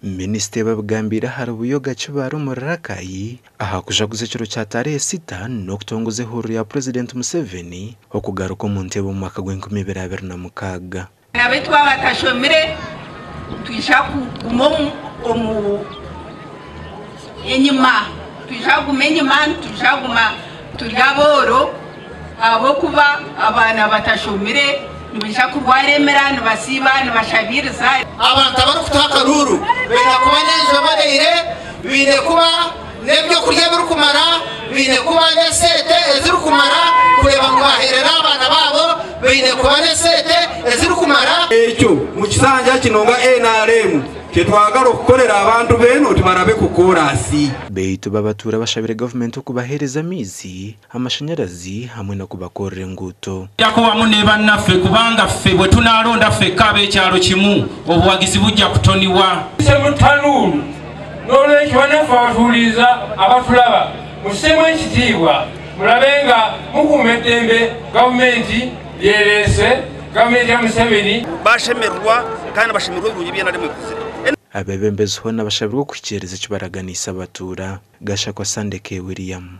Minisitiri babugambira harubuyoga chibaro murakayi aha kujaguze kiro cya tarehe 6 n'okutongoza huru ya President Museveni okugaruka mu ntebe mu mwaka gw'2026 abetwa batashomire twishaku gumomu enyima tushaguma turyaboro abo kuba abana batashomire nibishaku rwaremera nibasiba nibashabiriza abantu abari kutaka ruru bine kuba nejo bareire bine kuba nebyo kurya biri kumara bine kuba nesete eziri kumara kureba ngo baherera abana babo bine kuba nesete eziri kumara ekyo mu kisanja kinonga NRM ketwagala okukolera abantu beno tibarabe ku korasi beitu babatura bashabire government okubahereza amizi amashanyarazi hamwe no kubakorera enguuto yakuba muneba naffe kubanga ffe bwe tunalonda ffe kabe ekyalo kimu obuwagizi bujja kutoniwa semutanulu n'olwekyo banafe abatuuliza abatulaba musemu ekitiibwa mulabenga mukuuma eddembe gavumenti yereese gavumenti ya Museveni bashemerwa kandi bashemerwa ebirungi byena rimwe kuzira abebembezi hona bashabirwa kukikereza kibaraganisa abatura Gashakwa Sandeke William.